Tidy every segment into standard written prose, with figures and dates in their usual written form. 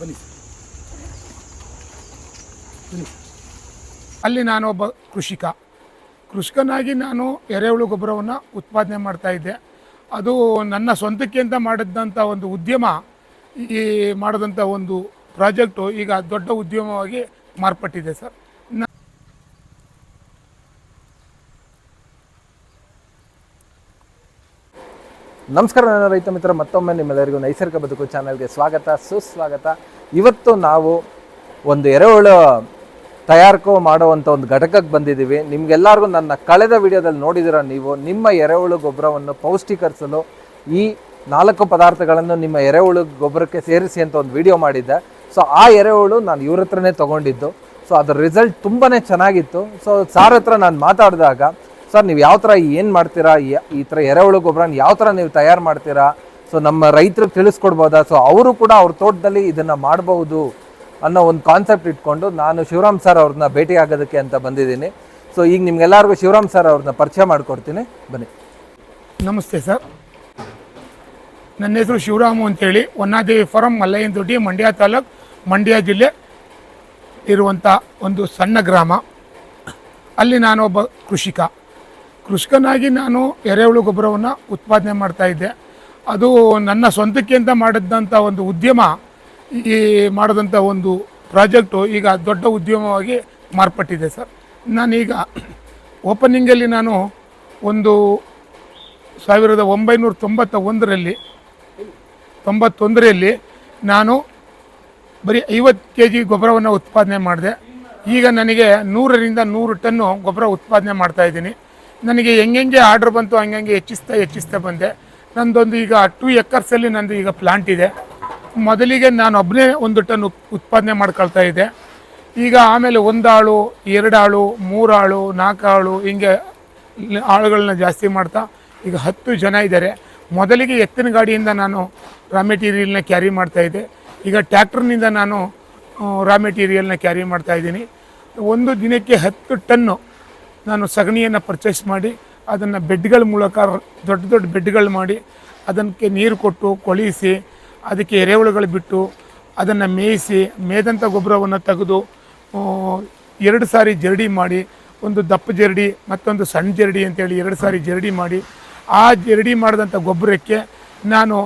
ಬನ್ನಿ ಅಲ್ಲಿ ನಾನೊಬ್ಬ ಕೃಷಿಕನಾಗಿ ನಾನು ಎರೆಹುಳು ಗೊಬ್ಬರವನ್ನು ಉತ್ಪಾದನೆ ಮಾಡ್ತಾಯಿದ್ದೆ. ಅದು ನನ್ನ ಸ್ವಂತಕ್ಕೆ ಅಂತ ಮಾಡಿದಂಥ ಒಂದು ಉದ್ಯಮ, ಈ ಮಾಡಿದಂಥ ಒಂದು ಪ್ರಾಜೆಕ್ಟು ಈಗ ದೊಡ್ಡ ಉದ್ಯಮವಾಗಿ ಮಾರ್ಪಟ್ಟಿದೆ ಸರ್. ನಮಸ್ಕಾರ ನನ್ನ ರೈತ ಮಿತ್ರ, ಮತ್ತೊಮ್ಮೆ ನಿಮ್ಮೆಲ್ಲರಿಗೂ ನೈಸರ್ಗಿಕ ಬದುಕು ಚಾನಲ್ಗೆ ಸ್ವಾಗತ ಸುಸ್ವಾಗತ. ಇವತ್ತು ನಾವು ಒಂದು ಎರೆಹುಳು ತಯಾರಿಕೆ ಮಾಡುವಂಥ ಒಂದು ಘಟಕಕ್ಕೆ ಬಂದಿದ್ದೀವಿ. ನಿಮಗೆಲ್ಲರಿಗೂ ನನ್ನ ಕಳೆದ ವಿಡಿಯೋದಲ್ಲಿ ನೋಡಿದಿರ ನೀವು, ನಿಮ್ಮ ಎರೆಹುಳು ಗೊಬ್ಬರವನ್ನು ಪೌಷ್ಟಿಕರಿಸಲು ಈ 4 ಪದಾರ್ಥಗಳನ್ನು ನಿಮ್ಮ ಎರೆಹುಳು ಗೊಬ್ಬರಕ್ಕೆ ಸೇರಿಸಿ ಅಂತ ಒಂದು ವಿಡಿಯೋ ಮಾಡಿದ್ದೆ. ಸೊ ಆ ಎರೆಹುಳು ನಾನು ಇವ್ರ ಹತ್ರನೇ ತೊಗೊಂಡಿದ್ದು. ಸೊ ಅದರ ರಿಸಲ್ಟ್ ತುಂಬಾ ಚೆನ್ನಾಗಿತ್ತು. ಸೊ ಸಾರ್ ಹತ್ರ ನಾನು ಮಾತಾಡಿದಾಗ, ಸರ್ ನೀವು ಯಾವ ಥರ ಏನು ಮಾಡ್ತೀರಾ, ಈ ಥರ ಎರೆಹುಳು ಗೊಬ್ಬರನ ಯಾವ ಥರ ನೀವು ತಯಾರು ಮಾಡ್ತೀರಾ, ಸೊ ನಮ್ಮ ರೈತರಿಗೆ ತಿಳಿಸ್ಕೊಡ್ಬೋದಾ, ಸೊ ಅವರು ಕೂಡ ಅವ್ರ ತೋಟದಲ್ಲಿ ಇದನ್ನು ಮಾಡ್ಬೋದು ಅನ್ನೋ ಒಂದು ಕಾನ್ಸೆಪ್ಟ್ ಇಟ್ಕೊಂಡು ನಾನು ಶಿವರಾಮ್ ಸರ್ ಅವ್ರನ್ನ ಭೇಟಿ ಆಗೋದಕ್ಕೆ ಅಂತ ಬಂದಿದ್ದೀನಿ. ಸೊ ಈಗ ನಿಮ್ಗೆಲ್ಲರಿಗೂ ಶಿವರಾಮ್ ಸರ್ ಅವ್ರನ್ನ ಪರಿಚಯ ಮಾಡಿಕೊಡ್ತೀನಿ, ಬನ್ನಿ. ನಮಸ್ತೆ ಸರ್, ನನ್ನ ಹೆಸರು ಶಿವರಾಮು ಅಂತೇಳಿ, ವನ್ನಾದೇವಿ ಫಾರಂ, ಮಲ್ಲಯ್ಯನದೊಡ್ಡಿ, ಮಂಡ್ಯ ತಾಲೂಕು, ಮಂಡ್ಯ ಜಿಲ್ಲೆ ಇರುವಂಥ ಒಂದು ಸಣ್ಣ ಗ್ರಾಮ. ಅಲ್ಲಿ ನಾನೊಬ್ಬ ಕೃಷಿಕನಾಗಿ ನಾನು ಎರೆಹುಳು ಗೊಬ್ಬರವನ್ನು ಉತ್ಪಾದನೆ ಮಾಡ್ತಾಯಿದ್ದೆ. ಅದು ನನ್ನ ಸ್ವಂತಕ್ಕೆ ಅಂತ ಮಾಡಿದಂಥ ಒಂದು ಉದ್ಯಮ, ಈ ಮಾಡಿದಂಥ ಒಂದು ಪ್ರಾಜೆಕ್ಟು ಈಗ ದೊಡ್ಡ ಉದ್ಯಮವಾಗಿ ಮಾರ್ಪಟ್ಟಿದೆ ಸರ್. ನಾನೀಗ ಓಪನಿಂಗಲ್ಲಿ ನಾನು ಒಂದು 1991ರಲ್ಲಿ ನಾನು ಬರೀ 50 kg ಗೊಬ್ಬರವನ್ನು ಉತ್ಪಾದನೆ ಮಾಡಿದೆ. ಈಗ ನನಗೆ 100ರಿಂದ 100 ಟನ್ನು ಗೊಬ್ಬರ ಉತ್ಪಾದನೆ ಮಾಡ್ತಾಯಿದ್ದೀನಿ. ನನಗೆ ಹೆಂಗೆ ಆರ್ಡ್ರ್ ಬಂತು ಹಂಗೆ ಹೆಚ್ಚಿಸ್ತಾ ಬಂದೆ. ನಂದೊಂದು ಈಗ 2 ಎಕರ್ಸಲ್ಲಿ ನಂದು ಈಗ ಪ್ಲಾಂಟ್ ಇದೆ. ಮೊದಲಿಗೆ ನಾನು ಒಬ್ಬನೇ 1 ಟನ್ ಉತ್ಪಾದನೆ ಮಾಡ್ಕೊಳ್ತಾ ಇದ್ದೆ. ಈಗ ಆಮೇಲೆ 1 ಆಳು, 2 ಆಳು, 3 ಆಳು, 4 ಆಳು, ಹಿಂಗೆ ಆಳುಗಳನ್ನ ಜಾಸ್ತಿ ಮಾಡ್ತಾ ಈಗ 10 ಜನ ಇದ್ದಾರೆ. ಮೊದಲಿಗೆ ಎತ್ತಿನ ಗಾಡಿಯಿಂದ ನಾನು ರಾ ಮೆಟೀರಿಯಲ್ನ ಕ್ಯಾರಿ ಮಾಡ್ತಾಯಿದ್ದೆ. ಈಗ ಟ್ಯಾಕ್ಟ್ರ್ನಿಂದ ನಾನು ರಾ ಮೆಟೀರಿಯಲ್ನ ಕ್ಯಾರಿ ಮಾಡ್ತಾಯಿದ್ದೀನಿ. ಒಂದು ದಿನಕ್ಕೆ 10 ಟನ್ನು ನಾನು ಸಗಣಿಯನ್ನು ಪರ್ಚೇಸ್ ಮಾಡಿ ಅದನ್ನು ಬೆಡ್ಗಳ ಮೂಲಕ ದೊಡ್ಡ ಬೆಡ್ಗಳು ಮಾಡಿ ಅದಕ್ಕೆ ನೀರು ಕೊಟ್ಟು ಕೊಳಿಸಿ ಅದಕ್ಕೆ ಎರೆಹುಳುಗಳು ಬಿಟ್ಟು ಅದನ್ನು ಮೇಯಿಸಿ ಮೇದಂಥ ಗೊಬ್ಬರವನ್ನು ತೆಗೆದು 2 ಸಾರಿ ಜರಡಿ ಮಾಡಿ, ಒಂದು ದಪ್ಪ ಜರಡಿ ಮತ್ತೊಂದು ಸಣ್ಣ ಜರಡಿ ಅಂತೇಳಿ 2 ಸಾರಿ ಜರಡಿ ಮಾಡಿ, ಆ ಜರಡಿ ಮಾಡಿದಂಥ ಗೊಬ್ಬರಕ್ಕೆ ನಾನು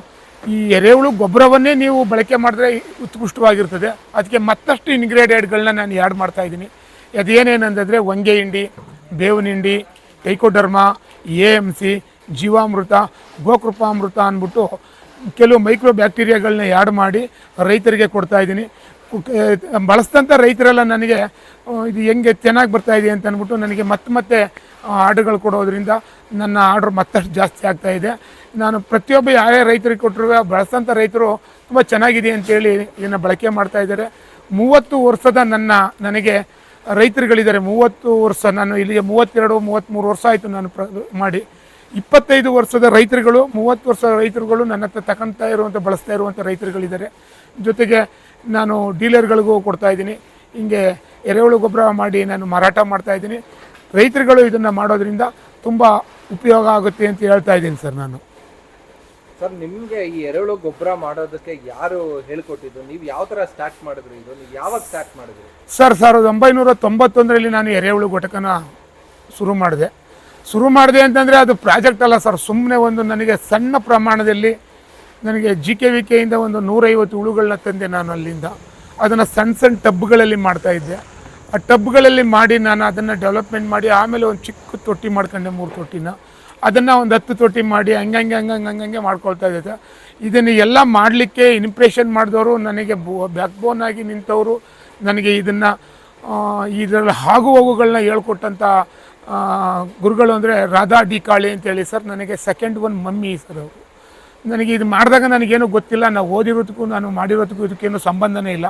ಈ ಎರೆಹುಳು ಗೊಬ್ಬರವನ್ನೇ ನೀವು ಬಳಕೆ ಮಾಡಿದ್ರೆ ಉತ್ಕೃಷ್ಟವಾಗಿರ್ತದೆ. ಅದಕ್ಕೆ ಮತ್ತಷ್ಟು ಇಂಗ್ರೀಡಿಯೆಂಟ್ಗಳನ್ನ ನಾನು ಆ್ಯಡ್ ಮಾಡ್ತಾಯಿದ್ದೀನಿ. ಅದೇನೇನಂದರೆ ಹೊಂಗೆ ಹಿಂಡಿ, ಬೇವಿನ ಹಿಂಡಿ, ಟೈಕೋಡರ್ಮ, AMC, ಜೀವಾಮೃತ, ಗೋಕೃಪಾಮೃತ ಅಂದ್ಬಿಟ್ಟು ಕೆಲವು ಮೈಕ್ರೋ ಬ್ಯಾಕ್ಟೀರಿಯಾಗಳನ್ನ ಆ್ಯಡ್ ಮಾಡಿ ರೈತರಿಗೆ ಕೊಡ್ತಾಯಿದ್ದೀನಿ. ಬಳಸಿದಂಥ ರೈತರೆಲ್ಲ ನನಗೆ ಇದು ಹೆಂಗೆ ಚೆನ್ನಾಗಿ ಬರ್ತಾಯಿದೆ ಅಂತ ಅಂದ್ಬಿಟ್ಟು ನನಗೆ ಮತ್ತೆ ಆರ್ಡ್ರ್ಗಳು ಕೊಡೋದ್ರಿಂದ ನನ್ನ ಆರ್ಡ್ರ್ ಮತ್ತಷ್ಟು ಜಾಸ್ತಿ ಆಗ್ತಾಯಿದೆ. ನಾನು ಪ್ರತಿಯೊಬ್ಬ ಯಾರೇ ರೈತರಿಗೆ ಕೊಟ್ಟರು ಬಳಸಿದಂಥ ರೈತರು ತುಂಬ ಚೆನ್ನಾಗಿದೆ ಅಂತೇಳಿ ಇದನ್ನು ಬಳಕೆ ಮಾಡ್ತಾಯಿದ್ದಾರೆ. 30 ವರ್ಷದ ನನಗೆ ರೈತರುಗಳಿದ್ದಾರೆ. 30 ವರ್ಷ, ನಾನು ಇಲ್ಲಿಗೆ 32-33 ವರ್ಷ ಆಯಿತು ನಾನು ಮಾಡಿ. 25 ವರ್ಷದ ರೈತರುಗಳು, 30 ವರ್ಷದ ರೈತರುಗಳು ನನ್ನ ಹತ್ರ ತಗೊಳ್ತಾ ಇರುವಂಥ ಬಳಸ್ತಾ ಇರುವಂಥ ರೈತರುಗಳಿದ್ದಾರೆ. ಜೊತೆಗೆ ನಾನು ಡೀಲರ್ಗಳಿಗೂ ಕೊಡ್ತಾಯಿದ್ದೀನಿ. ಹಿಂಗೆ ಎರೆಹುಳು ಗೊಬ್ಬರ ಮಾಡಿ ನಾನು ಮಾರಾಟ ಮಾಡ್ತಾಯಿದ್ದೀನಿ. ರೈತರುಗಳು ಇದನ್ನು ಮಾಡೋದ್ರಿಂದ ತುಂಬ ಉಪಯೋಗ ಆಗುತ್ತೆ ಅಂತ ಹೇಳ್ತಾ ಇದ್ದೀನಿ ಸರ್. ನಾನು ಸರ್, ನಿಮಗೆ ಈ ಎರೆಹುಳು ಗೊಬ್ಬರ ಮಾಡೋದಕ್ಕೆ ಯಾರು ಹೇಳ್ಕೊಟ್ಟಿದ್ದು? ನೀವು ಯಾವ ಥರ ಸ್ಟಾರ್ಟ್ ಮಾಡಿದ್ರಿ? ಇದು ನೀವು ಯಾವಾಗ ಸ್ಟಾರ್ಟ್ ಮಾಡಿದ್ರಿ? ಸರ್, 1991ರಲ್ಲಿ ನಾನು ಎರೆಹುಳು ಘಟಕನ ಶುರು ಮಾಡಿದೆ ಅಂತಂದರೆ ಅದು ಪ್ರಾಜೆಕ್ಟ್ ಅಲ್ಲ ಸರ್, ಸುಮ್ಮನೆ ಒಂದು ನನಗೆ ಸಣ್ಣ ಪ್ರಮಾಣದಲ್ಲಿ ನನಗೆ GKVKಯಿಂದ ಒಂದು 150 ಹುಳುಗಳನ್ನ ತಂದೆ. ನಾನು ಅಲ್ಲಿಂದ ಅದನ್ನು ಸಣ್ಣ ಟಬ್ಗಳಲ್ಲಿ ಮಾಡ್ತಾಯಿದ್ದೆ. ಆ ಟಬ್ಗಳಲ್ಲಿ ಮಾಡಿ ನಾನು ಅದನ್ನು ಡೆವಲಪ್ಮೆಂಟ್ ಮಾಡಿ ಆಮೇಲೆ ಒಂದು ಚಿಕ್ಕ ತೊಟ್ಟಿ ಮಾಡ್ಕೊಂಡೆ, 3 ತೊಟ್ಟಿನ. ಅದನ್ನು ಒಂದು 10 ತೊಟ್ಟಿ ಮಾಡಿ ಹಂಗೆ ಮಾಡ್ಕೊಳ್ತಾ ಇದ್ದೆ. ಇದನ್ನು ಎಲ್ಲ ಮಾಡಲಿಕ್ಕೆ ಇನ್ಪ್ರೆಷನ್ ಮಾಡಿದವರು, ನನಗೆ ಬ್ಯಾಕ್ ಬೋನ್ ಆಗಿ ನಿಂತವರು, ನನಗೆ ಇದರಲ್ಲಿ ಹೋಗುಗಳನ್ನ ಹೇಳ್ಕೊಟ್ಟಂಥ ಗುರುಗಳು ಅಂದರೆ ರಾಧಾ ಡಿ ಕಾಳೆ ಅಂತೇಳಿ ಸರ್. ನನಗೆ ಸೆಕೆಂಡ್ ಒನ್ ಮಮ್ಮಿ ಸರ್ ಅವರು. ನನಗೆ ಇದು ಮಾಡಿದಾಗ ನನಗೇನು ಗೊತ್ತಿಲ್ಲ, ನಾವು ಓದಿರೋದಕ್ಕೂ ನಾನು ಮಾಡಿರೋದಕ್ಕೂ ಇದಕ್ಕೇನು ಸಂಬಂಧನೇ ಇಲ್ಲ.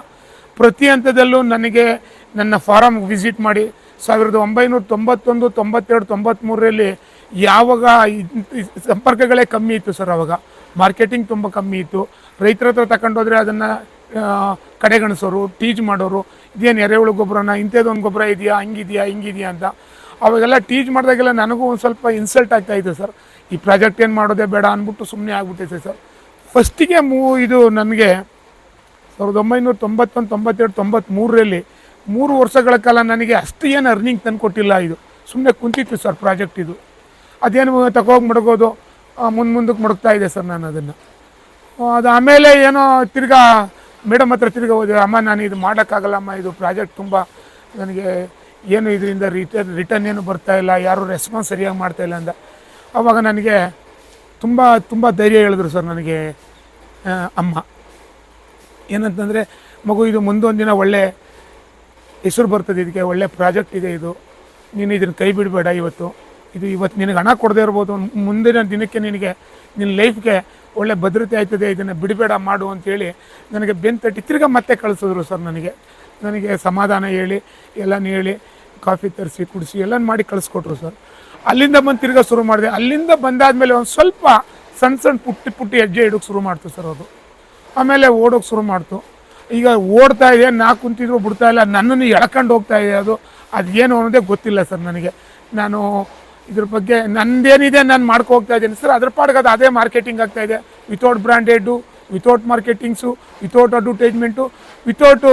ಪ್ರತಿ ಹಂತದಲ್ಲೂ ನನಗೆ ನನ್ನ ಫಾರಮ್ ವಿಸಿಟ್ ಮಾಡಿ 1991, 92, 93ರಲ್ಲಿ ಯಾವಾಗ ಸಂಪರ್ಕಗಳೇ ಕಮ್ಮಿ ಇತ್ತು ಸರ್. ಆವಾಗ ಮಾರ್ಕೆಟಿಂಗ್ ತುಂಬ ಕಮ್ಮಿ ಇತ್ತು. ರೈತರ ಹತ್ರ ತಗೊಂಡೋದ್ರೆ ಅದನ್ನು ಕಡೆಗಣಿಸೋರು, ಟೀಚ್ ಮಾಡೋರು, ಇದೇನು ಎರೆಹುಳು ಗೊಬ್ಬರನ, ಇಂಥದ್ದೊಂದು ಗೊಬ್ಬರ ಇದೆಯಾ, ಹಿಂಗಿದೆಯಾ ಅಂತ. ಅವಾಗೆಲ್ಲ ಟೀಚ್ ಮಾಡಿದಾಗೆಲ್ಲ ನನಗೂ ಒಂದು ಸ್ವಲ್ಪ ಇನ್ಸಲ್ಟ್ ಆಗ್ತಾಯಿತ್ತು ಸರ್. ಈ ಪ್ರಾಜೆಕ್ಟ್ ಏನು ಮಾಡೋದೇ ಬೇಡ ಅಂದ್ಬಿಟ್ಟು ಸುಮ್ಮನೆ ಆಗ್ಬಿಟ್ಟೈತೆ ಸರ್. ಫಸ್ಟಿಗೆ ಇದು ನನಗೆ 1991, 92, 93ರಲ್ಲಿ 3 ವರ್ಷಗಳ ಕಾಲ ನನಗೆ ಅಷ್ಟು ಏನು ಅರ್ನಿಂಗ್ ತಂದು ಕೊಟ್ಟಿಲ್ಲ. ಇದು ಸುಮ್ಮನೆ ಕುಂತಿತ್ತು ಸರ್ ಪ್ರಾಜೆಕ್ಟ್ ಇದು. ಅದೇನು ತಗೋಗಿ ಮಡಗೋದು ಮುಂದಕ್ಕೆ ಮಡಗ್ತಾ ಇದೆ ಸರ್ ನಾನು ಅದನ್ನು. ಅದು ಆಮೇಲೆ ಏನೋ ತಿರ್ಗಾ ಮೇಡಮ್ ಹತ್ರ ತಿರ್ಗಾ ಹೋದೆ, ಅಮ್ಮ ನಾನು ಇದು ಮಾಡೋಕ್ಕಾಗಲ್ಲಮ್ಮ, ಇದು ಪ್ರಾಜೆಕ್ಟ್ ತುಂಬ ನನಗೆ ಏನು ಇದರಿಂದ ರಿಟರ್ನ್ ಏನು ಬರ್ತಾಯಿಲ್ಲ, ಯಾರೂ ರೆಸ್ಪಾನ್ಸ್ ಸರಿಯಾಗಿ ಮಾಡ್ತಾಯಿಲ್ಲ ಅಂದ. ಆವಾಗ ನನಗೆ ತುಂಬ ಧೈರ್ಯ ಹೇಳಿದ್ರು ಸರ್ ನನಗೆ ಅಮ್ಮ. ಏನಂತಂದರೆ, ಮಗು ಇದು ಮುಂದೊಂದು ದಿನ ಒಳ್ಳೆ ಹೆಸರು ಬರ್ತದೆ, ಇದಕ್ಕೆ ಒಳ್ಳೆ ಪ್ರಾಜೆಕ್ಟ್ ಇದೆ ಇದು, ನೀನು ಇದನ್ನು ಕೈ ಬಿಡಬೇಡ. ಇವತ್ತು ನಿನಗೆ ಹಣ ಕೊಡದೇ ಇರ್ಬೋದು, ಮುಂದಿನ ದಿನಕ್ಕೆ ನಿನ್ನ ಲೈಫ್ಗೆ ಒಳ್ಳೆ ಭದ್ರತೆ ಆಯ್ತದೆ, ಇದನ್ನು ಬಿಡಬೇಡ ಮಾಡು ಅಂತೇಳಿ ನನಗೆ ಬೆನ್ನು ತಟ್ಟಿ ತಿರ್ಗಾ ಮತ್ತೆ ಕಳಿಸಿದ್ರು ಸರ್. ನನಗೆ ಸಮಾಧಾನ ಹೇಳಿ ಎಲ್ಲನೂ ಹೇಳಿ ಕಾಫಿ ತರಿಸಿ ಕುಡಿಸಿ ಎಲ್ಲ ಮಾಡಿ ಕಳಿಸ್ಕೊಟ್ರು ಸರ್. ಅಲ್ಲಿಂದ ಬಂದು ತಿರ್ಗಾ ಶುರು ಮಾಡಿದೆ. ಅಲ್ಲಿಂದ ಬಂದಾದಮೇಲೆ ಒಂದು ಸ್ವಲ್ಪ ಸಣ್ಣ ಪುಟ್ಟಿ ಹೆಜ್ಜೆ ಇಡೋಕ್ಕೆ ಶುರು ಮಾಡ್ತು ಸರ್ ಅದು. ಆಮೇಲೆ ಓಡೋಕ್ಕೆ ಶುರು ಮಾಡ್ತು. ಈಗ ಓಡ್ತಾ ಇದೆ, ನಾ ಕುಂತಿದ್ರು ಬಿಡ್ತಾ ಇಲ್ಲ, ನನ್ನನ್ನು ಎಳ್ಕೊಂಡು ಹೋಗ್ತಾ ಇದೆ. ಅದು ಏನು ಅನ್ನೋದೇ ಗೊತ್ತಿಲ್ಲ ಸರ್ ನನಗೆ. ನಾನು ಇದ್ರ ಬಗ್ಗೆ ನಂದೇನಿದೆ ನಾನು ಹೋಗ್ತಾ ಇದ್ದೀನಿ ಸರ್. ಅದ್ರ ಪಾಡ್ಗೆ ಅದೇ ಮಾರ್ಕೆಟಿಂಗ್ ಆಗ್ತಾಯಿದೆ, without branded, without ಮಾರ್ಕೆಟಿಂಗ್ಸು, without advertisement, ವಿತೌಟು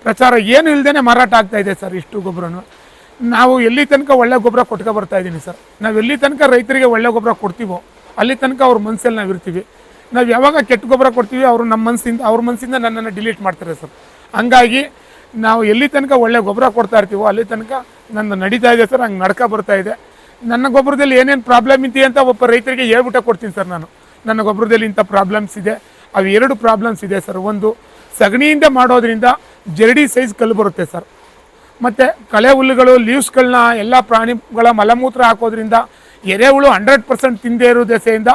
ಪ್ರಚಾರ ಏನು ಇಲ್ಲದೇ ಮಾರಾಟ ಆಗ್ತಾಯಿದೆ ಸರ್. ಇಷ್ಟು ಗೊಬ್ಬರನು ನಾವು ಎಲ್ಲಿ ತನಕ ಒಳ್ಳೆ ಗೊಬ್ಬರ ಕೊಟ್ಕೊ ಬರ್ತಾಯಿದ್ದೀನಿ ಸರ್. ನಾವು ಎಲ್ಲಿ ತನಕ ರೈತರಿಗೆ ಒಳ್ಳೆ ಗೊಬ್ಬರ ಕೊಡ್ತೀವೋ ಅಲ್ಲಿ ತನಕ ಅವ್ರ ಮನಸ್ಸಲ್ಲಿ ನಾವು ಇರ್ತೀವಿ. ನಾವು ಯಾವಾಗ ಕೆಟ್ಟ ಗೊಬ್ಬರ ಕೊಡ್ತೀವಿ ಅವ್ರ ಮನಸ್ಸಿಂದ ನನ್ನನ್ನು ಡಿಲೀಟ್ ಮಾಡ್ತಾರೆ ಸರ್. ಹಂಗಾಗಿ ನಾವು ಎಲ್ಲಿ ತನಕ ಒಳ್ಳೆ ಗೊಬ್ಬರ ಕೊಡ್ತಾ ಇರ್ತೀವೋ ಅಲ್ಲಿ ತನಕ ನನ್ನ ನಡೀತಾ ಇದೆ ಸರ್. ಹಂಗೆ ನಡ್ಕೊ ಬರ್ತಾಯಿದೆ. ನನ್ನ ಗೊಬ್ಬರದಲ್ಲಿ ಏನೇನು ಪ್ರಾಬ್ಲಮ್ ಇದೆ ಅಂತ ಒಬ್ಬ ರೈತರಿಗೆ ಹೇಳ್ಬಿಟ್ಟೆ ಕೊಡ್ತೀನಿ ಸರ್ ನಾನು. ನನ್ನ ಗೊಬ್ಬರದಲ್ಲಿ ಇಂಥ ಪ್ರಾಬ್ಲಮ್ಸ್ ಇದೆ. ಅವು 2 ಪ್ರಾಬ್ಲಮ್ಸ್ ಇದೆ ಸರ್. ಒಂದು, ಸಗಣಿಯಿಂದ ಮಾಡೋದ್ರಿಂದ ಜರಡಿ ಸೈಜ್ ಕಲ್ಲು ಬರುತ್ತೆ ಸರ್. ಮತ್ತು ಕಳೆ ಹುಲ್ಲುಗಳು, ಲೀವ್ಸ್ಗಳನ್ನ ಎಲ್ಲ ಪ್ರಾಣಿಗಳ ಮಲಮೂತ್ರ ಹಾಕೋದ್ರಿಂದ ಎರೆಹುಳು 100% ತಿಂದೇ ಇರೋ ದೆಸೆಯಿಂದ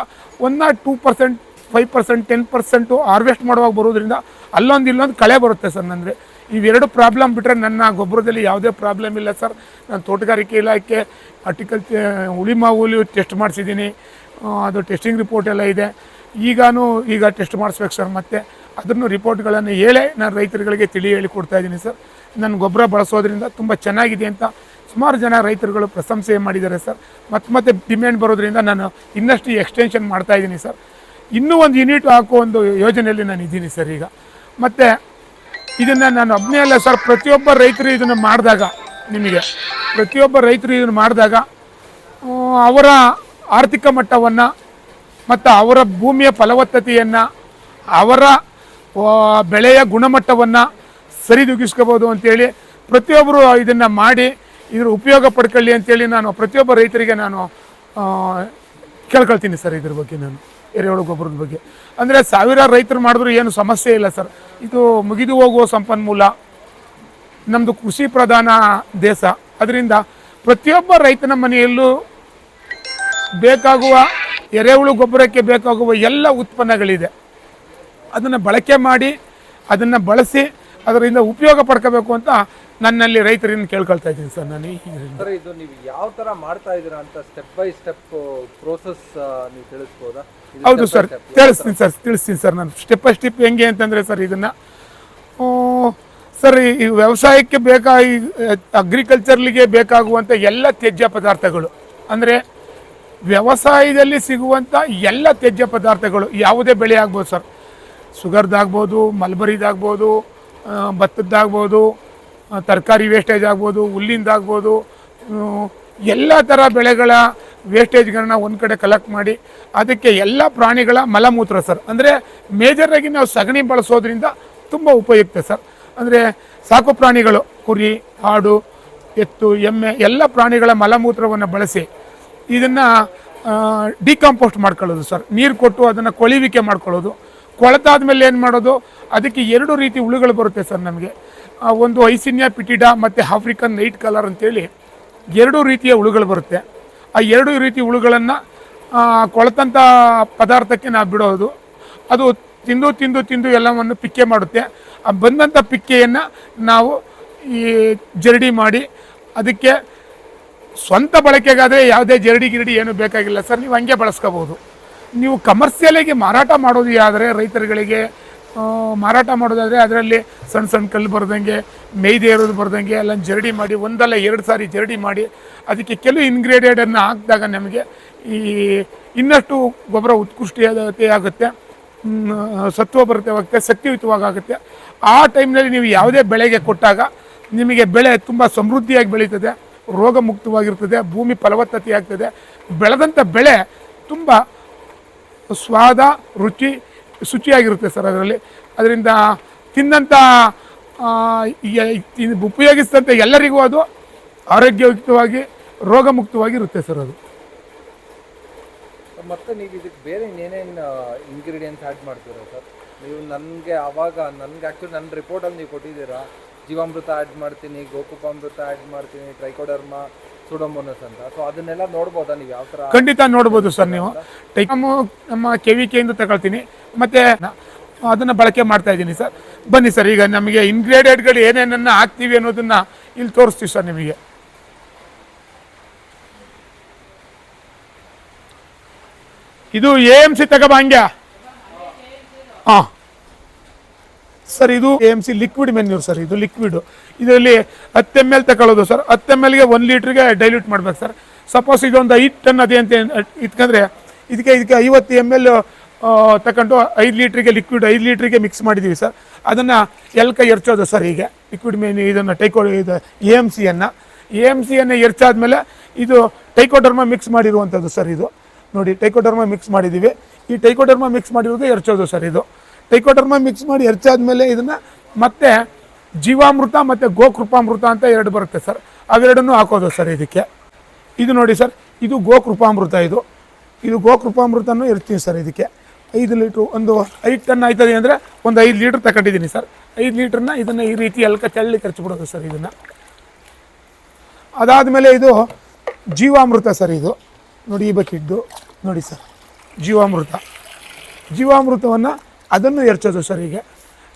1-2%, 5%, 10% ಹಾರ್ವೆಸ್ಟ್ ಮಾಡುವಾಗ ಬರೋದ್ರಿಂದ ಇಲ್ಲೊಂದು ಕಳೆ ಬರುತ್ತೆ ಸರ್. ನನಗೆ ಇವೆರಡು ಪ್ರಾಬ್ಲಮ್ ಬಿಟ್ಟರೆ ನನ್ನ ಗೊಬ್ಬರದಲ್ಲಿ ಯಾವುದೇ ಪ್ರಾಬ್ಲಮ್ ಇಲ್ಲ ಸರ್. ನಾನು ತೋಟಗಾರಿಕೆ ಇಲಾಖೆ ಹುಳಿ ಟೆಸ್ಟ್ ಮಾಡಿಸಿದ್ದೀನಿ. ಅದು ಟೆಸ್ಟಿಂಗ್ ರಿಪೋರ್ಟ್ ಎಲ್ಲ ಇದೆ. ಈಗ ಟೆಸ್ಟ್ ಮಾಡಿಸ್ಬೇಕು ಸರ್. ಮತ್ತು ಅದನ್ನು ರಿಪೋರ್ಟ್ಗಳನ್ನು ಹೇಳೇ ನಾನು ರೈತರುಗಳಿಗೆ ಹೇಳಿ ಕೊಡ್ತಾಯಿದ್ದೀನಿ ಸರ್. ನನ್ನ ಗೊಬ್ಬರ ಬಳಸೋದ್ರಿಂದ ತುಂಬ ಚೆನ್ನಾಗಿದೆ ಅಂತ ಸುಮಾರು ಜನ ರೈತರುಗಳು ಪ್ರಶಂಸೆ ಮಾಡಿದ್ದಾರೆ ಸರ್. ಮತ್ತೆ ಡಿಮ್ಯಾಂಡ್ ಬರೋದ್ರಿಂದ ನಾನು ಇನ್ನಷ್ಟು ಎಕ್ಸ್ಟೆನ್ಷನ್ ಮಾಡ್ತಾಯಿದ್ದೀನಿ ಸರ್. ಇನ್ನೂ ಒಂದು ಯೂನಿಟ್ ಹಾಕೋ ಒಂದು ಯೋಜನೆಯಲ್ಲಿ ನಾನು ಇದ್ದೀನಿ ಸರ್ ಈಗ. ಮತ್ತು ಇದನ್ನು ನಾನು ಒಬ್ಬನೇ ಅಲ್ಲ ಸರ್, ಪ್ರತಿಯೊಬ್ಬ ರೈತರು ಇದನ್ನು ಮಾಡಿದಾಗ ಅವರ ಆರ್ಥಿಕ ಮಟ್ಟವನ್ನು ಮತ್ತು ಅವರ ಭೂಮಿಯ ಫಲವತ್ತತೆಯನ್ನು, ಅವರ ಬೆಳೆಯ ಗುಣಮಟ್ಟವನ್ನು ಸರಿದೂಗಿಸ್ಕೋಬೋದು ಅಂತೇಳಿ ಪ್ರತಿಯೊಬ್ಬರು ಇದನ್ನು ಮಾಡಿ ಇದ್ರ ಉಪಯೋಗ ಪಡ್ಕೊಳ್ಳಿ ಅಂತೇಳಿ ನಾನು ಪ್ರತಿಯೊಬ್ಬ ರೈತರಿಗೆ ನಾನು ಕೇಳ್ಕೊಳ್ತೀನಿ ಸರ್. ಇದ್ರ ಬಗ್ಗೆ ನಾನು ಎರೆಹುಳು ಗೊಬ್ಬರದ ಬಗ್ಗೆ ಅಂದರೆ ಸಾವಿರಾರು ರೈತರು ಮಾಡಿದ್ರು ಏನು ಸಮಸ್ಯೆ ಇಲ್ಲ ಸರ್. ಇದು ಮುಗಿದು ಹೋಗುವ ಸಂಪನ್ಮೂಲ. ನಮ್ಮದು ಕೃಷಿ ಪ್ರಧಾನ ದೇಶ. ಅದರಿಂದ ಪ್ರತಿಯೊಬ್ಬ ರೈತನ ಮನೆಯಲ್ಲೂ ಬೇಕಾಗುವ ಎರೆಹುಳು ಗೊಬ್ಬರಕ್ಕೆ ಬೇಕಾಗುವ ಎಲ್ಲ ಉತ್ಪನ್ನಗಳಿದೆ. ಅದನ್ನು ಬಳಕೆ ಮಾಡಿ, ಅದನ್ನು ಬಳಸಿ, ಅದರಿಂದ ಉಪಯೋಗ ಪಡ್ಕೋಬೇಕು ಅಂತ ನನ್ನಲ್ಲಿ ರೈತರನ್ನು ಕೇಳ್ಕೊಳ್ತಾ ಇದ್ದೀನಿ ಸರ್. ನಾನು ಸರ್, ಇದು ನೀವು ಯಾವ ಥರ ಮಾಡ್ತಾ ಇದ್ದೀರಾ ಅಂತ ಸ್ಟೆಪ್ ಬೈ ಸ್ಟೆಪ್ ಪ್ರೋಸೆಸ್ ನೀವು ತಿಳಿಸ್ಬೋದಾ? ಹೌದು ಸರ್, ತಿಳಿಸ್ತೀನಿ ಸರ್. ನಾನು ಸ್ಟೆಪ್ ಬೈ ಸ್ಟೆಪ್ ಹೆಂಗೆ ಅಂತಂದರೆ ಸರ್, ಇದನ್ನು ಸರ್ ಈ ವ್ಯವಸಾಯಕ್ಕೆ ಅಗ್ರಿಕಲ್ಚರ್ಲಿಗೆ ಬೇಕಾಗುವಂಥ ಎಲ್ಲ ತ್ಯಾಜ್ಯ ಪದಾರ್ಥಗಳು, ಅಂದರೆ ವ್ಯವಸಾಯದಲ್ಲಿ ಸಿಗುವಂಥ ಎಲ್ಲ ತ್ಯಾಜ್ಯ ಪದಾರ್ಥಗಳು ಯಾವುದೇ ಬೆಳೆ ಆಗ್ಬೋದು ಸರ್. ಶುಗರ್ದಾಗ್ಬೋದು, ಮಲ್ಬರಿದಾಗ್ಬೋದು, ಭತ್ತದ್ದಾಗ್ಬೋದು, ತರಕಾರಿ ವೇಸ್ಟೇಜ್ ಆಗ್ಬೋದು, ಹುಲ್ಲಿಂದಾಗ್ಬೋದು, ಎಲ್ಲ ಥರ ಬೆಳೆಗಳ ವೇಸ್ಟೇಜ್ಗಳನ್ನ ಒಂದು ಕಡೆ ಕಲೆಕ್ಟ್ ಮಾಡಿ ಅದಕ್ಕೆ ಎಲ್ಲ ಪ್ರಾಣಿಗಳ ಮಲಮೂತ್ರ ಸರ್. ಅಂದರೆ ಮೇಜರಾಗಿ ನಾವು ಸಗಣಿ ಬಳಸೋದ್ರಿಂದ ತುಂಬ ಉಪಯುಕ್ತ ಸರ್. ಅಂದರೆ ಸಾಕು ಪ್ರಾಣಿಗಳು, ಕುರಿ, ಆಡು, ಎತ್ತು, ಎಮ್ಮೆ ಎಲ್ಲ ಪ್ರಾಣಿಗಳ ಮಲಮೂತ್ರವನ್ನು ಬಳಸಿ ಇದನ್ನು ಡಿಕಂಪೋಸ್ಟ್ ಮಾಡ್ಕೊಳ್ಳೋದು ಸರ್. ನೀರು ಕೊಟ್ಟು ಅದನ್ನು ಕೊಳಿವಿಕೆ ಮಾಡ್ಕೊಳ್ಳೋದು. ಕೊಳೆತಾದ್ಮೇಲೆ ಏನು ಮಾಡೋದು, ಅದಕ್ಕೆ 2 ರೀತಿ ಹುಳುಗಳು ಬರುತ್ತೆ ಸರ್ ನಮಗೆ. ಒಂದು ಐಸಿನಿಯಾ ಪಿಟಿಡಾ ಮತ್ತು ಆಫ್ರಿಕನ್ ನೈಟ್ ಕಲರ್ ಅಂತೇಳಿ 2 ರೀತಿಯ ಹುಳುಗಳು ಬರುತ್ತೆ. ಆ 2 ರೀತಿ ಹುಳುಗಳನ್ನು ಕೊಳೆತಂಥ ಪದಾರ್ಥಕ್ಕೆ ನಾವು ಬಿಡೋದು. ಅದು ತಿಂದು ಎಲ್ಲವನ್ನು ಪಿಕ್ಕೆ ಮಾಡುತ್ತೆ. ಆ ಬಂದಂಥ ಪಿಕ್ಕೆಯನ್ನು ನಾವು ಈ ಜರಡಿ ಮಾಡಿ ಅದಕ್ಕೆ ಸ್ವಂತ ಬಳಕೆಗಾದರೆ ಯಾವುದೇ ಜರಡಿ ಏನು ಬೇಕಾಗಿಲ್ಲ ಸರ್. ನೀವು ಹಂಗೆ ಬಳಸ್ಕೋಬೋದು. ನೀವು ಕಮರ್ಷಿಯಲಿಗೆ ಮಾರಾಟ ಮಾಡೋದು ಆದರೆ ರೈತರುಗಳಿಗೆ ಮಾರಾಟ ಮಾಡೋದಾದರೆ ಅದರಲ್ಲಿ ಸಣ್ಣ ಕಲ್ಲು ಬರ್ದಂಗೆ, ಮೇಯ್ದೆ ಇರೋದು ಬರ್ದಂಗೆ ಎಲ್ಲ ಜರಡಿ ಮಾಡಿ 1-2 ಸಾರಿ ಜರಡಿ ಮಾಡಿ ಅದಕ್ಕೆ ಕೆಲವು ಇಂಗ್ರೀಡಿಯೆಂಟನ್ನು ಹಾಕಿದಾಗ ನಮಗೆ ಈ ಇನ್ನಷ್ಟು ಗೊಬ್ಬರ ಉತ್ಕೃಷ್ಟತೆ ಆಗುತ್ತೆ. ಸತ್ವಭರಿತವಾಗುತ್ತೆ, ಶಕ್ತಿಯುತವಾಗುತ್ತೆ. ಆ ಟೈಮ್ನಲ್ಲಿ ನೀವು ಯಾವುದೇ ಬೆಳೆಗೆ ಕೊಟ್ಟಾಗ ನಿಮಗೆ ಬೆಳೆ ತುಂಬ ಸಮೃದ್ಧಿಯಾಗಿ ಬೆಳೀತದೆ, ರೋಗ ಮುಕ್ತವಾಗಿರ್ತದೆ, ಭೂಮಿ ಫಲವತ್ತತೆ ಆಗ್ತದೆ. ಬೆಳೆದಂಥ ಬೆಳೆ ತುಂಬ ಸ್ವಾದ, ರುಚಿ, ಶುಚಿಯಾಗಿರುತ್ತೆ ಸರ್. ಅದರಿಂದ ತಿಂದಂಥ ಉಪಯೋಗಿಸಿದಂಥ ಎಲ್ಲರಿಗೂ ಅದು ಆರೋಗ್ಯಯುಕ್ತವಾಗಿ ರೋಗ ಮುಕ್ತವಾಗಿರುತ್ತೆ ಸರ್. ಅದು ಮತ್ತು ನೀವು ಇದಕ್ಕೆ ಬೇರೆ ಏನೇನು ಇಂಗ್ರೀಡಿಯೆಂಟ್ಸ್ ಆ್ಯಡ್ ಮಾಡ್ತೀರಾ ಸರ್? ನೀವು ನನಗೆ ಆ್ಯಕ್ಚುಲಿ ನನ್ನ ರಿಪೋರ್ಟಲ್ಲಿ ನೀವು ಕೊಟ್ಟಿದ್ದೀರಾ, ಜೀವಾಮೃತ ಆ್ಯಡ್ ಮಾಡ್ತೀನಿ, ಗೋಕುಪಾಮೃತ ಆ್ಯಡ್ ಮಾಡ್ತೀನಿ, ಟ್ರೈಕೋಡರ್ಮಾ, ಸೂಡೋಮೋನಸ್ ಅಂತ. ಸೊ ಅದನ್ನೆಲ್ಲ ನೋಡ್ಬೋದಾ ನೀವು ಯಾವ ಥರ? ಖಂಡಿತ ನೋಡ್ಬೋದು ಸರ್. ನೀವು ನಮ್ಮ KVKಯಿಂದ ತಗೊಳ್ತೀನಿ, ಮತ್ತು ಅದನ್ನು ಬಳಕೆ ಮಾಡ್ತಾ ಇದ್ದೀನಿ ಸರ್. ಬನ್ನಿ ಸರ್, ಈಗ ನಮಗೆ ಇಂಗ್ರೀಡಿಯೆಂಟ್ಗಳು ಏನೇನನ್ನು ಹಾಕ್ತೀವಿ ಅನ್ನೋದನ್ನು ಇಲ್ಲಿ ತೋರಿಸ್ತೀವಿ ಸರ್ ನಿಮಗೆ. ಇದು AMC ತಗೋಬ ಹಂಗೆ. ಹಾಂ ಸರ್, ಇದು AMC ಲಿಕ್ವಿಡ್ ಮೆನ್ಯೂರ್ ಸರ್. ಇದು ಲಿಕ್ವಿಡು. ಇದರಲ್ಲಿ 10 ml ತಗೊಳ್ಳೋದು ಸರ್. 10 mlಗೆ 1 ಲೀಟ್ರಿಗೆ ಡೈಲ್ಯೂಟ್ ಮಾಡ್ಬೇಕು ಸರ್. ಸಪೋಸ್ ಇದೊಂದು 5 ಟನ್ ಅದೇ ಅಂತ ಇಟ್ಕೊಂಡ್ರೆ ಇದಕ್ಕೆ 50 ml ತಗೊಂಡು 5 ಲೀಟ್ರಿಗೆ ಲಿಕ್ವಿಡ್ 5 ಲೀಟ್ರಿಗೆ ಮಿಕ್ಸ್ ಮಾಡಿದ್ದೀವಿ ಸರ್. ಅದನ್ನು ಎಲ್ಕ ಎರ್ಚೋದು ಸರ್. ಈಗ ಲಿಕ್ವಿಡ್ ಮೆನ್ಯೂ ಇದನ್ನು ಇದು AMCಯನ್ನು ಎರ್ಚಾದ್ಮೇಲೆ ಇದು ಟೈಕೋಡರ್ಮಾ ಮಿಕ್ಸ್ ಮಾಡಿರುವಂಥದ್ದು ಸರ್. ಇದು ನೋಡಿ, ಟೈಕೋಡರ್ಮಾ ಮಿಕ್ಸ್ ಮಾಡಿದ್ದೀವಿ. ಈ ಟೈಕೋಡರ್ಮಾ ಮಿಕ್ಸ್ ಮಾಡಿರೋದು ಎರ್ಚೋದು ಸರ್. ಇದು ಟೈಕೋಡರ್ಮಾ ಮಿಕ್ಸ್ ಮಾಡಿ ಎರ್ಚಾದ್ಮೇಲೆ ಇದನ್ನು ಮತ್ತೆ ಜೀವಾಮೃತ ಮತ್ತು ಗೋಕೃಪಾಮೃತ ಅಂತ 2 ಬರುತ್ತೆ ಸರ್. ಅವೆರಡನ್ನೂ ಹಾಕೋದು ಸರ್ ಇದಕ್ಕೆ. ಇದು ನೋಡಿ ಸರ್, ಇದು ಗೋಕೃಪಾಮೃತ. ಇದು ಗೋಕೃಪಾಮೃತನೂ ಇರ್ತೀವಿ ಸರ್. ಇದಕ್ಕೆ 5 ಲೀಟ್ರು, ಒಂದು 5 ಟನ್ ಆಯ್ತದೆ ಅಂದರೆ ಒಂದು 5 ಲೀಟ್ರ್ ತಗೊಂಡಿದ್ದೀನಿ ಸರ್. 5 ಲೀಟ್ರನ್ನ ಇದನ್ನು ಈ ರೀತಿ ಎಲ್ಕ ಚಳ್ಳಿ ಖರ್ಚುಬಿಡೋದು ಸರ್. ಇದನ್ನು ಅದಾದಮೇಲೆ ಇದು ಜೀವಾಮೃತ ಸರ್. ಇದು ನೋಡಿ, ಈ ಬಕೆಟ್ದು ನೋಡಿ ಸರ್, ಜೀವಾಮೃತವನ್ನು ಅದನ್ನು ಎರ್ಚೋದು ಸರ್. ಈಗ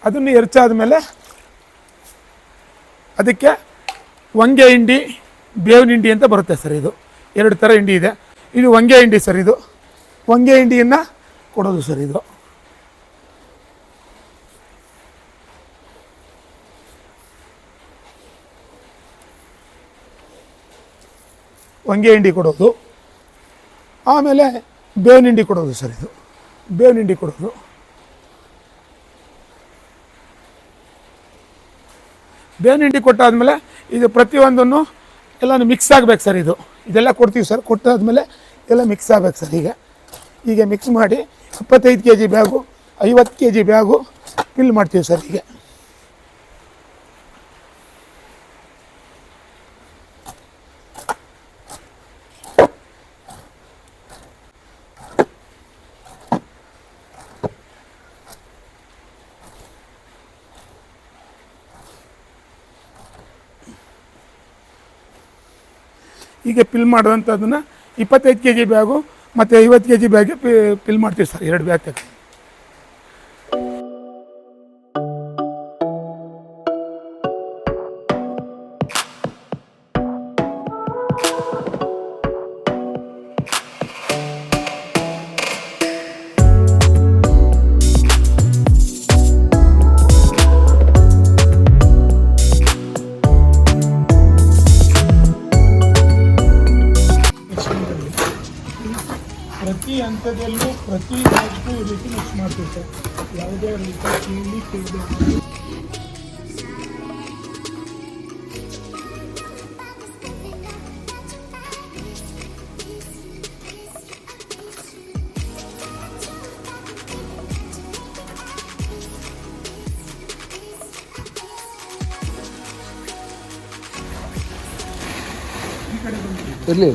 ಅದನ್ನು ಎರ್ಚಾದ್ಮೇಲೆ ಅದಕ್ಕೆ ಹೊಂಗೆ ಹಿಂಡಿ, ಬೇವಿನ ಹಿಂಡಿ ಅಂತ ಬರುತ್ತೆ ಸರ್. ಇದು 2 ಥರ ಹಿಂಡಿ ಇದೆ. ಇದು ಹೊಂಗೆ ಹಿಂಡಿ ಸರ್. ಇದು ಹೊಂಗೆ ಹಿಂಡಿಯನ್ನು ಕೊಡೋದು ಸರ್. ಇದು ಹೊಂಗೆ ಹಿಂಡಿ ಕೊಡೋದು. ಆಮೇಲೆ ಬೇವಿನ ಹಿಂಡಿ ಕೊಡೋದು ಸರ್. ಇದು ಬೇವಿನ ಹಿಂಡಿ ಕೊಡೋದು. ಬೇವಿನ ಹಿಂಡಿ ಕೊಟ್ಟಾದ್ಮೇಲೆ ಇದು ಪ್ರತಿಯೊಂದನ್ನು ಎಲ್ಲ ಮಿಕ್ಸ್ ಆಗಬೇಕು ಸರ್. ಇದೆಲ್ಲ ಕೊಡ್ತೀವಿ ಸರ್. ಕೊಟ್ಟಾದ್ಮೇಲೆ ಎಲ್ಲ ಮಿಕ್ಸ್ ಆಗಬೇಕು ಸರ್. ಈಗ ಮಿಕ್ಸ್ ಮಾಡಿ 25 kg bag, 50 kg bag fill ಮಾಡ್ತೀವಿ ಸರ್. ಈಗ ಫಿಲ್ ಮಾಡೋದಂಥದ್ದನ್ನು 25 kg ಬ್ಯಾಗು ಮತ್ತು 50 kg ಬ್ಯಾಗ್ಗೆ ಫಿಲ್ ಮಾಡ್ತೀವಿ ಸರ್. 2 ಬ್ಯಾಗ್ ತಗೊಂಡು ಪ್ರತಿ ಹಂತದಲ್ಲೂ ಪ್ರತಿ ಬ್ಯಾಗ್ಗೂ ಈ ರೀತಿ ಮಿಕ್ಸ್ ಮಾಡ್ತೀವಿ ಸರ್. ಯಾವುದೇ ರೀತಿ ಕೀಳಿ ಕೇಳಬೇಕು. ಇರಲಿ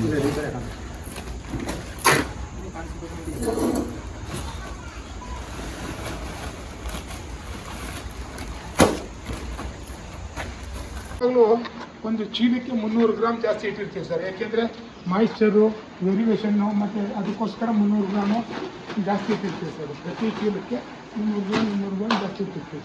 ಒಂದು ಚೀಲಕ್ಕೆ 300 ಗ್ರಾಮ್ ಜಾಸ್ತಿ ಇಟ್ಟಿರ್ತೀವಿ ಸರ್. ಯಾಕೆಂದರೆ ಮಾಯಿಶ್ಚರು, ವೆರಿಗೇಷನ್ನು ಮತ್ತು ಅದಕ್ಕೋಸ್ಕರ 300 ಗ್ರಾಮು ಜಾಸ್ತಿ ಇಟ್ಟಿರ್ತೀವಿ ಸರ್. ಪ್ರತಿ ಚೀಲಕ್ಕೆ 200 ಗ್ರಾಮ್ ಜಾಸ್ತಿ ಇಟ್ಟಿರ್ತೀವಿ.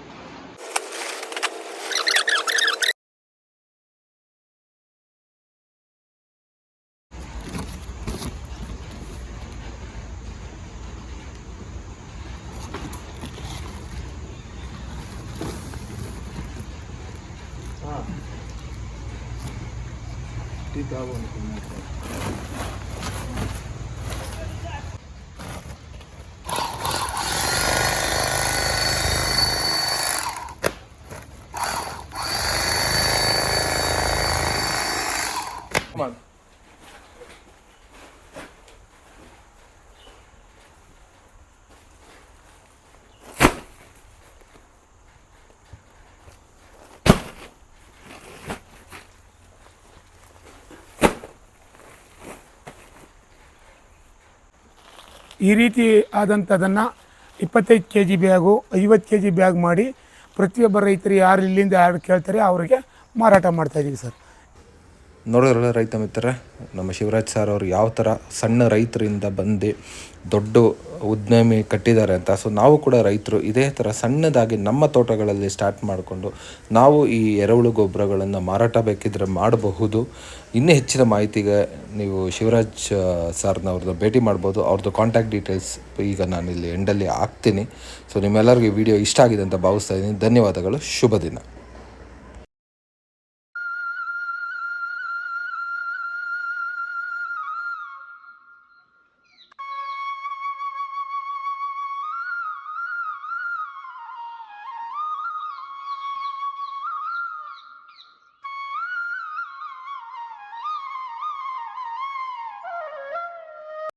ಈ ರೀತಿ ಆದಂಥದನ್ನು 25 kg ಬ್ಯಾಗು 50 kg ಬ್ಯಾಗ್ ಮಾಡಿ ಪ್ರತಿಯೊಬ್ಬ ರೈತರು ಯಾರು ಇಲ್ಲಿಂದ ಯಾರು ಕೇಳ್ತಾರೆ ಅವರಿಗೆ ಮಾರಾಟ ಮಾಡ್ತಾಯಿದ್ದೀವಿ ಸರ್. ನೋಡಿದ್ರಲ್ಲ ರೈತ ಮಿತ್ರರೇ, ನಮ್ಮ ಶಿವರಾಜ್ ಸರ್ ಅವರು ಯಾವ ಥರ ಸಣ್ಣ ರೈತರಿಂದ ಬಂದು ದೊಡ್ಡ ಉದ್ಯಮಿ ಕಟ್ಟಿದ್ದಾರೆ ಅಂತ. ಸೊ ನಾವು ಕೂಡ ರೈತರು ಇದೇ ಥರ ಸಣ್ಣದಾಗಿ ನಮ್ಮ ತೋಟಗಳಲ್ಲಿ ಸ್ಟಾರ್ಟ್ ಮಾಡಿಕೊಂಡು ನಾವು ಈ ಎರೆಹುಳು ಗೊಬ್ಬರಗಳನ್ನು ಮಾರಾಟ ಬೇಕಿದ್ರೆ ಮಾಡಬಹುದು. ಇನ್ನೂ ಹೆಚ್ಚಿನ ಮಾಹಿತಿಗೆ ನೀವು ಶಿವರಾಜ್ ಸರ್ನವ್ರದ್ದು ಭೇಟಿ ಮಾಡ್ಬೋದು. ಅವ್ರದ್ದು ಕಾಂಟ್ಯಾಕ್ಟ್ ಡೀಟೇಲ್ಸ್ ಈಗ ನಾನು ಇಲ್ಲಿ ಎಂಡಲ್ಲಿ ಹಾಕ್ತೀನಿ. ಸೊ ನಿಮ್ಮೆಲ್ಲರಿಗೂ ಈ ವಿಡಿಯೋ ಇಷ್ಟ ಆಗಿದೆ ಅಂತ ಭಾವಿಸ್ತಾ ಇದ್ದೀನಿ. ಧನ್ಯವಾದಗಳು. ಶುಭ ದಿನ.